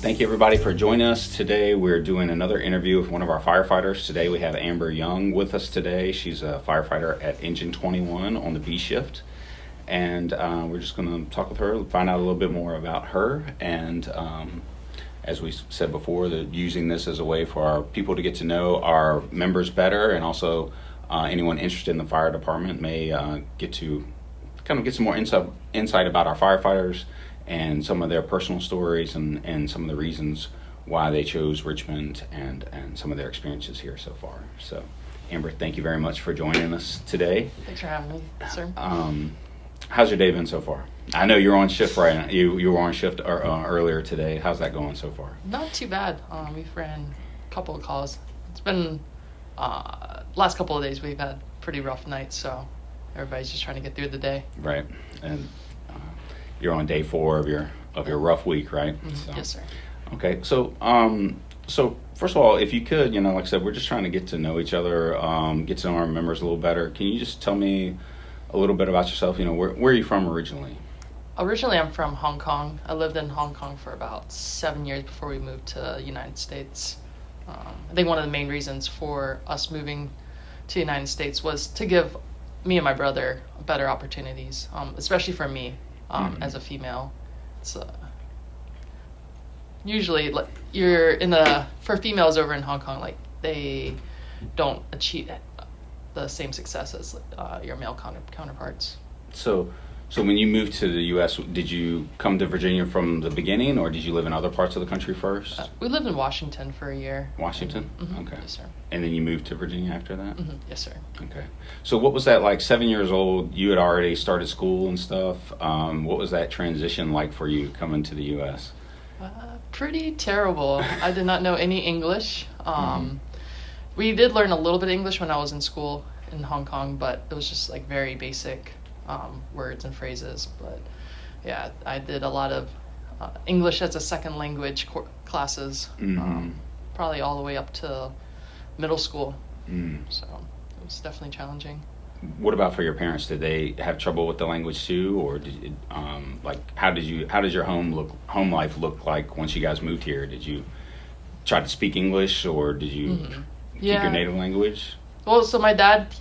Thank you everybody for joining us today. We're doing another interview with one of our firefighters. Today we have Amber Yung with us today. She's a firefighter at Engine 21 on the B shift. And we're just going to talk with her, find out a little bit more about her. And as we said before, that using this as a way for our people to get to know our members better, and also anyone interested in the fire department may get to kind of get some more insight about our firefighters and some of their personal stories and some of the reasons why they chose Richmond and some of their experiences here so far. So, Amber, thank you very much for joining us today. Thanks for having me, sir. How's your day been so far? I know you're on shift right now. You were on shift earlier today. How's that going so far? Not too bad. We've ran a couple of calls. It's been last couple of days we've had pretty rough nights, so everybody's just trying to get through the day. Right, and you're on day 4 of your rough week, right? Mm-hmm. So. Yes, sir. Okay, so first of all, if you could, like I said, we're just trying to get to know each other, get to know our members a little better. Can you just tell me a little bit about yourself? Where are you from originally? Originally, I'm from Hong Kong. I lived in Hong Kong for about 7 years before we moved to the United States. I think one of the main reasons for us moving to the United States was to give me and my brother better opportunities, especially for me. As a female, it's usually like for females over in Hong Kong, like they don't achieve the same success as your male counterparts. So when you moved to the U.S., did you come to Virginia from the beginning, or did you live in other parts of the country first? We lived in Washington for a year. Washington? Mm-hmm. Okay. Yes, sir. And then you moved to Virginia after that? Mm-hmm. Yes, sir. Okay. So what was that like? 7 years old, you had already started school and stuff. What was that transition like for you coming to the U.S.? Pretty terrible. I did not know any English. We did learn a little bit of English when I was in school in Hong Kong, but it was just like very basic words and phrases. But yeah, I did a lot of English as a second language classes, probably all the way up to middle school. So it was definitely challenging. What about for your parents? Did they have trouble with the language too, or did how did your home life look like once you guys moved here? Did you try to speak English, or did you keep your native language? Well, so my dad,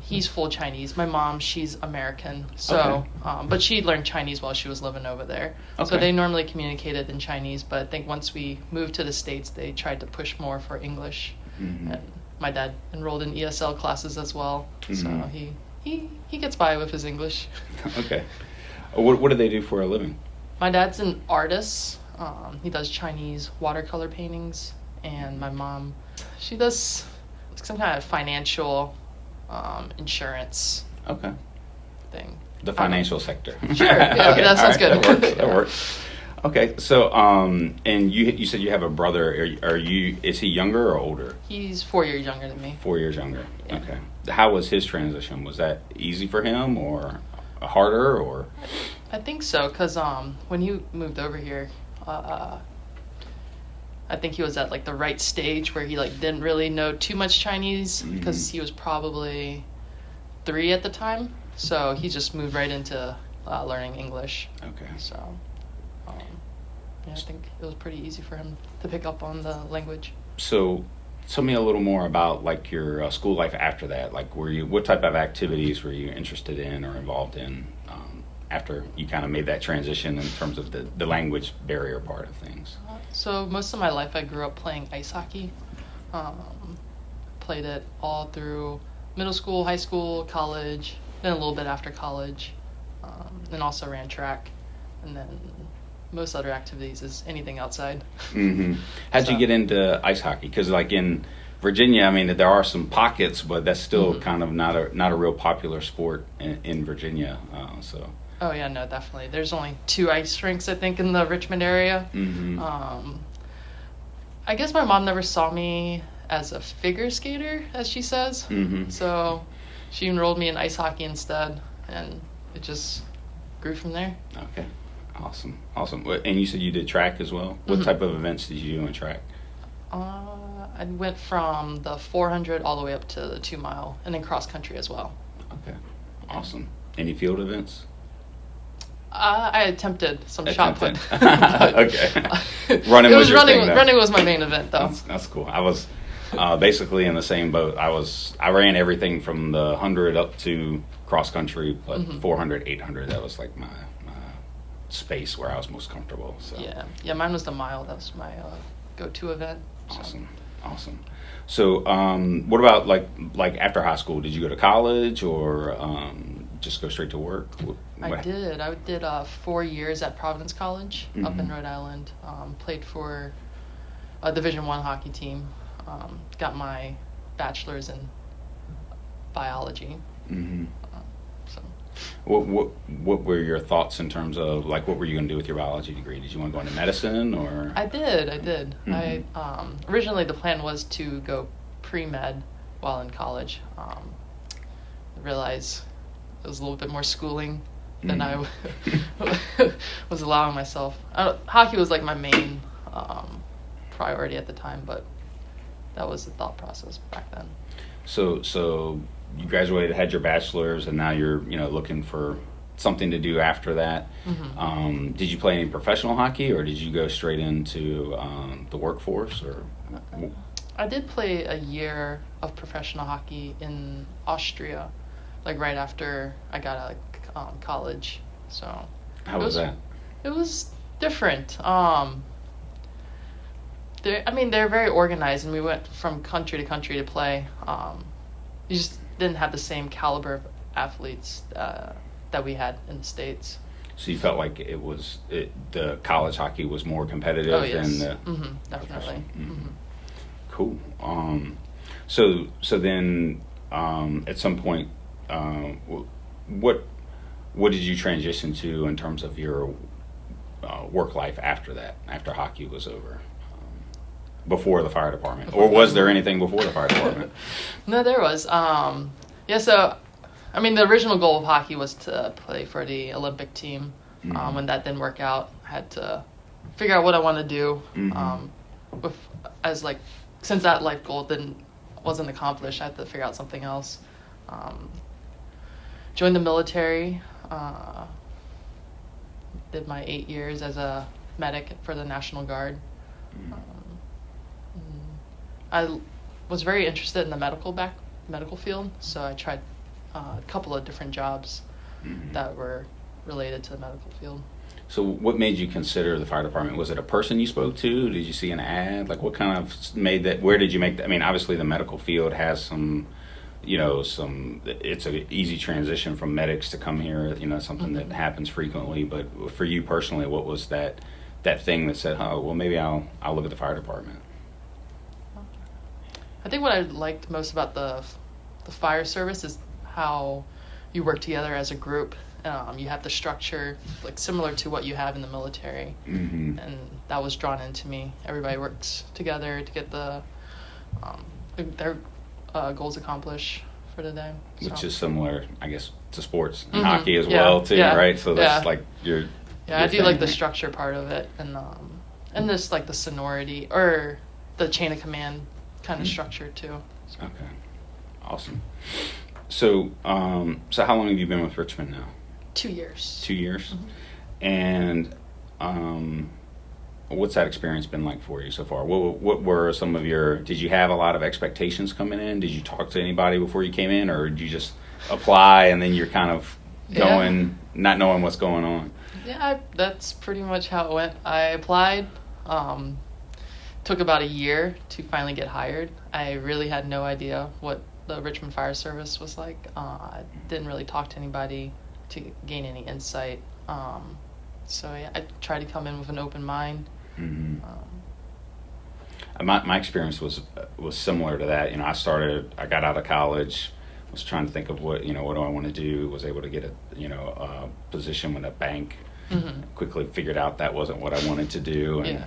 he's full Chinese. My mom, she's American. So, okay. But she learned Chinese while she was living over there. Okay. So they normally communicated in Chinese, but I think once we moved to the States, they tried to push more for English. Mm-hmm. And my dad enrolled in ESL classes as well. Mm-hmm. So he gets by with his English. Okay. What do they do for a living? My dad's an artist. He does Chinese watercolor paintings. And my mom, she does some kind of financial insurance thing. The financial sector. Sure, yeah, okay. That sounds good. That works. Okay, so and you said you have a brother. Is he younger or older? He's 4 years younger than me. 4 years younger. Yeah. Okay. How was his transition? Was that easy for him or harder or? I think so, because when he moved over here, I think he was at like the right stage where he like didn't really know too much Chinese because he was probably 3 at the time. So he just moved right into learning English. Okay. So I think it was pretty easy for him to pick up on the language. So tell me a little more about like your school life after that. Like what type of activities were you interested in or involved in after you kind of made that transition in terms of the language barrier part of things? So most of my life I grew up playing ice hockey. Played it all through middle school, high school, college, then a little bit after college, and also ran track. And then most other activities is anything outside. Mm-hmm. How'd you get into ice hockey? Because like in Virginia, I mean, there are some pockets, but that's still kind of not a real popular sport in Virginia. Oh, yeah, no, definitely. There's only 2 ice rinks, I think, in the Richmond area. Mm-hmm. I guess my mom never saw me as a figure skater, as she says. Mm-hmm. So she enrolled me in ice hockey instead, and it just grew from there. Okay. Awesome. And you said you did track as well? What type of events did you do in track? I went from the 400 all the way up to the 2 mile, and then cross country as well. Okay. Awesome. Any field events? I attempted some shot put. Okay. Running was your thing, though. Running was my main event, though. That's cool. I was basically in the same boat. I ran everything from the 100 up to cross country, but 400, 800, that was like my space where I was most comfortable. So yeah, mine was the mile. That was my go-to event. Awesome. So, what about like after high school? Did you go to college or just go straight to work? I did 4 years at Providence College up in Rhode Island. Played for a Division I hockey team. Got my bachelor's in biology. So. What were your thoughts in terms of like what were you going to do with your biology degree? Did you want to go into medicine or? I did. I originally the plan was to go pre-med while in college. I realized it was a little bit more schooling than I was allowing myself. Hockey was like my main priority at the time, but that was the thought process back then. So you graduated, had your bachelor's, and now you're looking for something to do after that. Did you play any professional hockey, or did you go straight into the workforce? Or I did play a year of professional hockey in Austria, like right after I got out of college. So how was that? It was different. They're very organized, and we went from country to country to play. You just didn't have the same caliber of athletes that we had in the States. So you felt like the college hockey was more competitive than the definitely. Cool. So then at some point, what did you transition to in terms of your work life after that? After hockey was over? Before the fire department, or was there anything before the fire department? No, there was. So, the original goal of hockey was to play for the Olympic team. When that didn't work out, I had to figure out what I want to do. Since that life goal wasn't accomplished, I had to figure out something else. Joined the military. Did my 8 years as a medic for the National Guard. I was very interested in the medical field, so I tried a couple of different jobs that were related to the medical field. So what made you consider the fire department? Was it a person you spoke to? Did you see an ad? Like what kind of made that, where did you make that? Obviously the medical field has some, it's an easy transition from medics to come here, something that happens frequently. But for you personally, what was that thing that said, oh, well, maybe I'll look at the fire department? I think what I liked most about the fire service is how you work together as a group. You have the structure like similar to what you have in the military, and that was drawn into me. Everybody works together to get their goals accomplished for the day. Which is similar, I guess, to sports and hockey as well, too, right? So that's like your I do like the structure part of it, and this like the seniority or the chain of command kind of structure too. So. Okay, awesome. So, so how long have you been with Richmond now? 2 years. 2 years, and what's that experience been like for you so far? What were some of your? Did you have a lot of expectations coming in? Did you talk to anybody before you came in, or did you just apply and then you're kind of going, not knowing what's going on? Yeah, that's pretty much how it went. I applied. Took about a year to finally get hired. I really had no idea what the Richmond Fire Service was like. I didn't really talk to anybody to gain any insight. I tried to come in with an open mind. My experience was similar to that. I got out of college, was trying to think of what do I want to do. Was able to get a position with a bank. Quickly figured out that wasn't what I wanted to do, and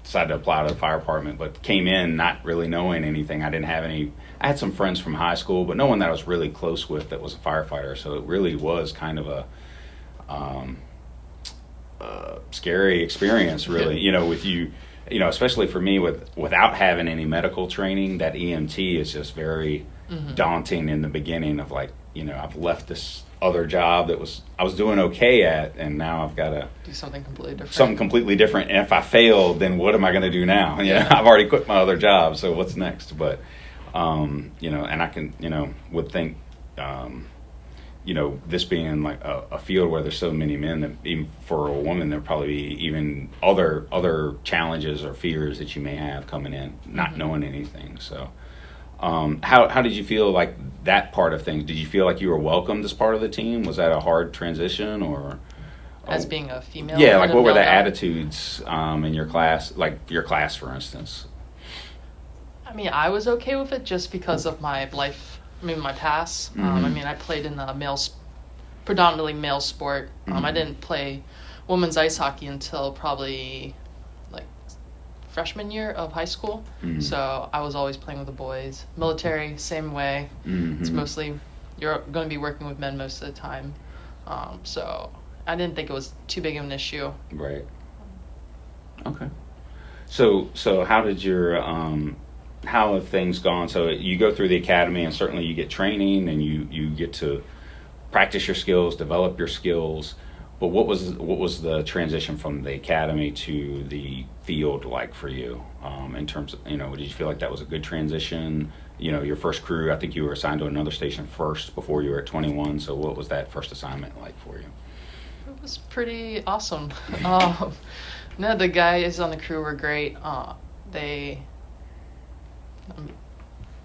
decided to apply to the fire department, but came in not really knowing anything. I had some friends from high school, but no one that I was really close with that was a firefighter. So it really was kind of a scary experience, really. With you, especially for me without having any medical training, that EMT is just very daunting in the beginning of like, I've left this other job that I was doing okay at, and now I've got to do something completely different. Something completely different. And if I fail, then what am I going to do now? I've already quit my other job, so what's next? But and I can, would think, this being like a field where there's so many men, that even for a woman, there'll probably be even other challenges or fears that you may have coming in, not knowing anything. So, how did you feel like that part of things? Did you feel like you were welcomed as part of the team? Was that a hard transition, or as being a female? Yeah, like what were the attitudes in your class, for instance? I mean, I was okay with it just because of my life. I mean, my past. I played in the predominantly male sport. I didn't play women's ice hockey until probably like freshman year of high school. So I was always playing with the boys. Military, same way. It's mostly, you're going to be working with men most of the time. So I didn't think it was too big of an issue. Right. Okay. So how did your how have things gone? So you go through the academy, and certainly you get training, and you get to practice your skills, develop your skills. But what was the transition from the academy to the field like for you, in terms of, did you feel like that was a good transition? Your first crew, I think you were assigned to another station first before you were at 21. So what was that first assignment like for you? It was pretty awesome. No, the guys on the crew were great. They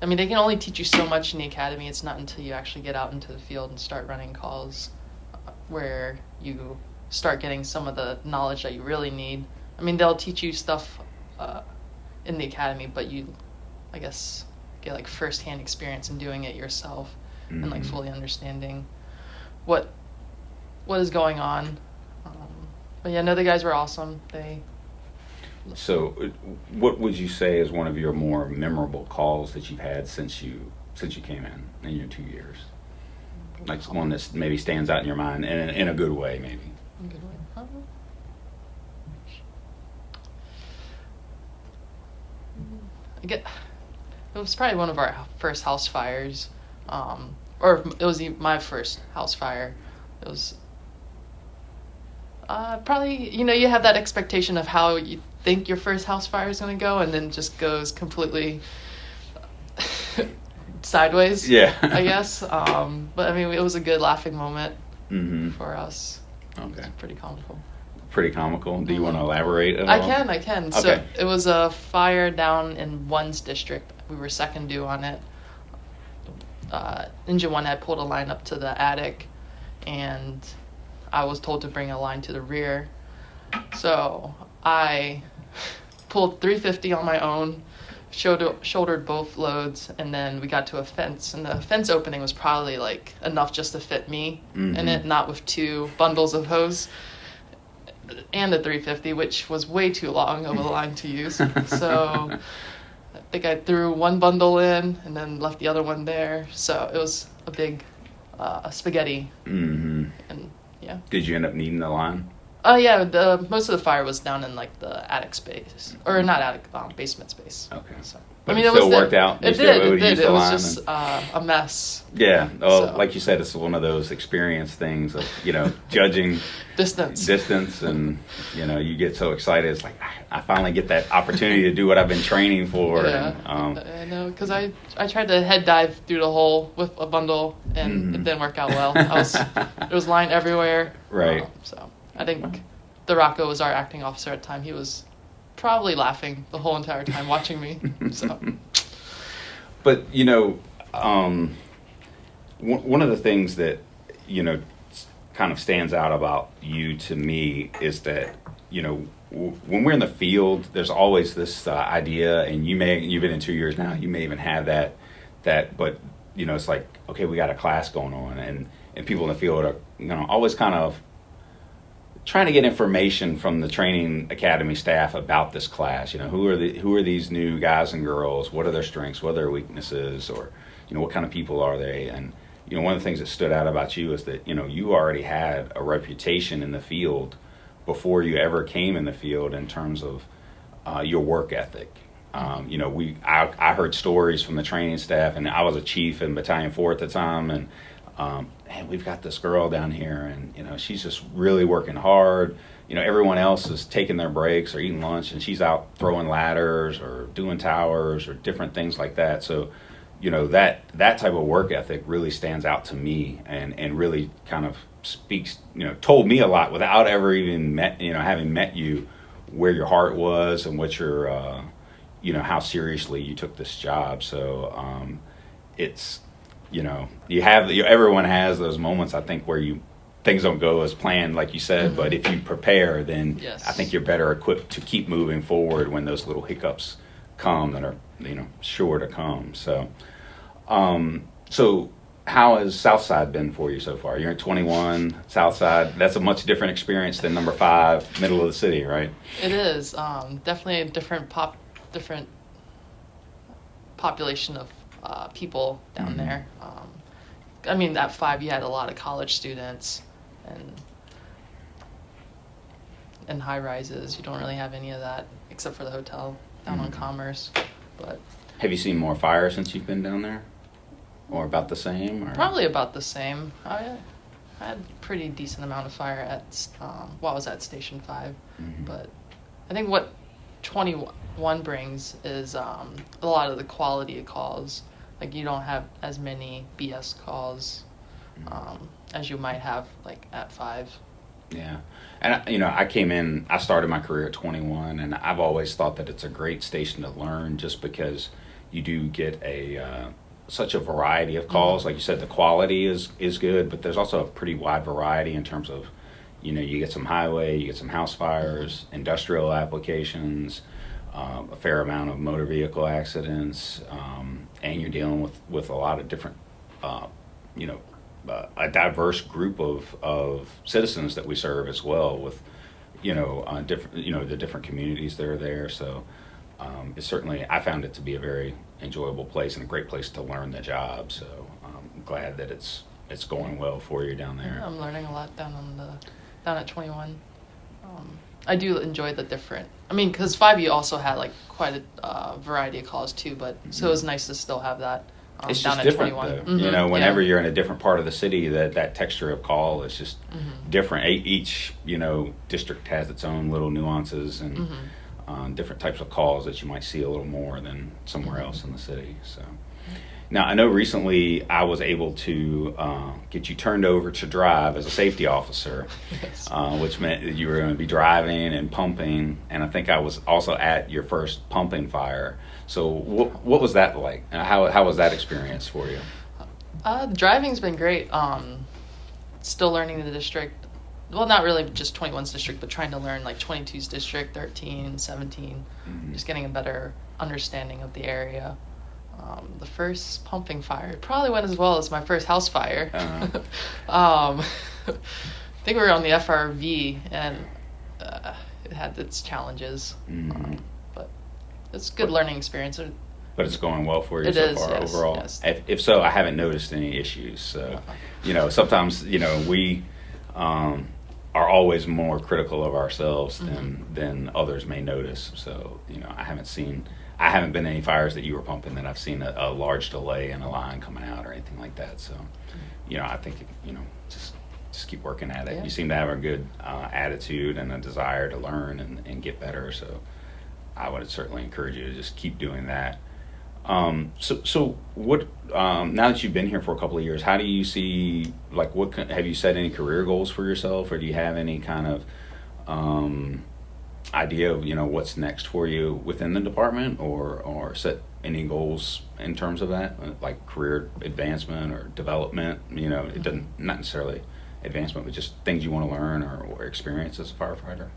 can only teach you so much in the academy. It's not until you actually get out into the field and start running calls where you start getting some of the knowledge that you really need. I mean, they'll teach you stuff in the academy, but you, I guess, get like firsthand experience in doing it yourself and like fully understanding what is going on. But yeah, no, the guys were awesome. So, what would you say is one of your more memorable calls that you've had since you came in your 2 years? Like one that maybe stands out in your mind in a good way, maybe. In a good way. It was probably one of our first house fires, or it was my first house fire. It was probably, you have that expectation of how you think your first house fire is going to go, and then just goes completely sideways. Yeah. I guess. But I mean, it was a good laughing moment for us. Okay. Pretty comical. Pretty comical. Do you want to elaborate at all? I can. Okay. So it was a fire down in one's district. We were second due on it. Engine 1 had pulled a line up to the attic, and I was told to bring a line to the rear. So I pulled 350 on my own, shouldered both loads, and then we got to a fence. And the fence opening was probably like enough just to fit me in it, not with 2 bundles of hose and the 350, which was way too long of a line to use. So I think I threw one bundle in and then left the other one there. So it was a big spaghetti. And yeah. Did you end up needing the line? Oh yeah, most of the fire was down in like the attic space, or not attic, basement space. Okay. So, but it still worked out. It did. It was just a mess. Yeah. Oh, so. Like you said, it's one of those experience things of judging distance, and you get so excited. It's like I finally get that opportunity to do what I've been training for. Yeah. And, I know, because I tried to head dive through the hole with a bundle, and it didn't work out well. There was line everywhere. Right. So I think the Rocco was our acting officer at the time. He was probably laughing the whole entire time watching me. So, but one of the things that kind of stands out about you to me is that when we're in the field, there's always this idea, and you've been in 2 years now, you may even have that, but it's like, okay, we got a class going on, and people in the field are always kind of trying to get information from the training academy staff about this class. Who are these new guys and girls? What are their strengths? What are their weaknesses? Or what kind of people are they? And one of the things that stood out about you is that you already had a reputation in the field before you ever came in the field in terms of your work ethic. I heard stories from the training staff, and I was a chief in Battalion 4 at the time, and and we've got this girl down here, and she's just really working hard. Everyone else is taking their breaks or eating lunch, and she's out throwing ladders or doing towers or different things like that. So, that type of work ethic really stands out to me, and really kind of speaks, told me a lot without ever even having met you, where your heart was and what your, how seriously you took this job. So, it's, everyone has those moments, I think, where things don't go as planned, like you said, but if you prepare, then Yes. I think you're better equipped to keep moving forward when those little hiccups come that are, sure to come. So, so how has Southside been for you so far? You're at 21, Southside. That's a much different experience than number 5, middle of the city, right? It is definitely a different population of people down there. At 5 you had a lot of college students and high rises. You don't really have any of that except for the hotel down on Commerce. But have you seen more fire since you've been down there, or about the same? Or? Probably about the same. I had a pretty decent amount of fire at I was at Station 5, but I think what 21 brings is a lot of the quality of calls. Like, you don't have as many BS calls as you might have like at 5. Yeah. And, I started my career at 21, and I've always thought that it's a great station to learn, just because you do get such a variety of calls. Like you said, the quality is good, but there's also a pretty wide variety in terms of, you get some highway, you get some house fires, industrial applications, a fair amount of motor vehicle accidents, and you're dealing with a lot of different, a diverse group of citizens that we serve as well, with different the different communities that are there. So it's certainly, I found it to be a very enjoyable place and a great place to learn the job. So I'm glad that it's going well for you down there. Yeah, I'm learning a lot down at 21. I do enjoy the different. Because 5 you also had like quite a variety of calls too, but so it was nice to still have that. It's down just at different 21. though. Whenever you're in a different part of the city, that texture of call is just different. Each district has its own little nuances and different types of calls that you might see a little more than somewhere else in the city. So now, I know recently I was able to get you turned over to drive as a safety officer, Yes. Which meant that you were going to be driving and pumping, and I think I was also at your first pumping fire. So what was that like? How was that experience for you? Driving's been great. Still learning the district. Well, not really just 21's district, but trying to learn like 22's district, 13, 17. Just getting a better understanding of the area. The first pumping fire probably went as well as my first house fire. I think we were on the FRV, and it had its challenges. But it's a good learning experience. But it's going well for you It so is, far yes, overall. yes. If so, I haven't noticed any issues. So, sometimes we are always more critical of ourselves than others may notice. So, I haven't been any fires that you were pumping that I've seen a large delay in a line coming out or anything like that. So, I think just keep working at it. Yeah. You seem to have a good attitude and a desire to learn and get better. So, I would certainly encourage you to just keep doing that. So what? Now that you've been here for a couple of years, how do you see? Like, have you set any career goals for yourself, or do you have any kind of idea of what's next for you within the department, or set any goals in terms of that, like career advancement or development? It doesn't, not necessarily advancement, but just things you want to learn or experience as a firefighter.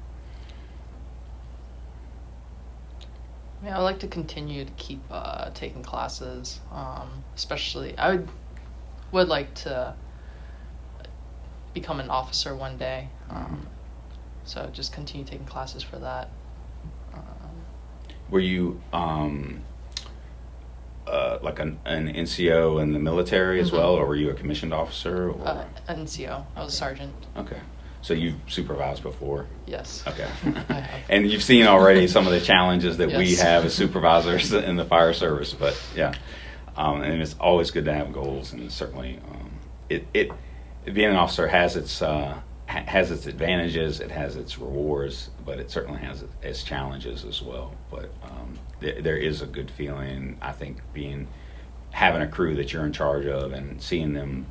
I would like to continue to keep taking classes. Especially, I would like to become an officer one day. So just continue taking classes for that. Were you like an NCO in the military as well, or were you a commissioned officer? Or? NCO. I was a sergeant. Okay. So you've supervised before? Yes. Okay. I have. And you've seen already some of the challenges that we Yes. have as supervisors in the fire service, but yeah. And it's always good to have goals, and certainly it being an officer has its advantages, it has its rewards, but it certainly has its challenges as well. But there is a good feeling, I think, having a crew that you're in charge of and seeing them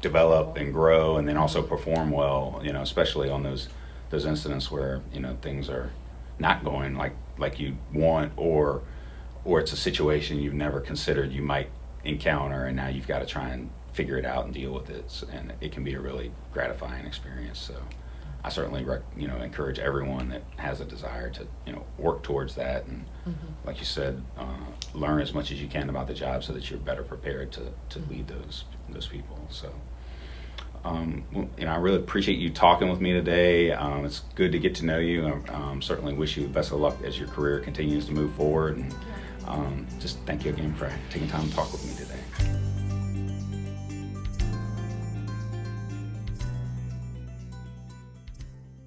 develop and grow, and then also perform well. Especially on those incidents where things are not going like you want, or it's a situation you've never considered you might encounter, and now you've got to try and figure it out and deal with it, and it can be a really gratifying experience. So I certainly encourage everyone that has a desire to work towards that, and like you said, learn as much as you can about the job so that you're better prepared to lead those people. So I really appreciate you talking with me today. It's good to get to know you. Certainly wish you the best of luck as your career continues to move forward, and just thank you again for taking time to talk with me today.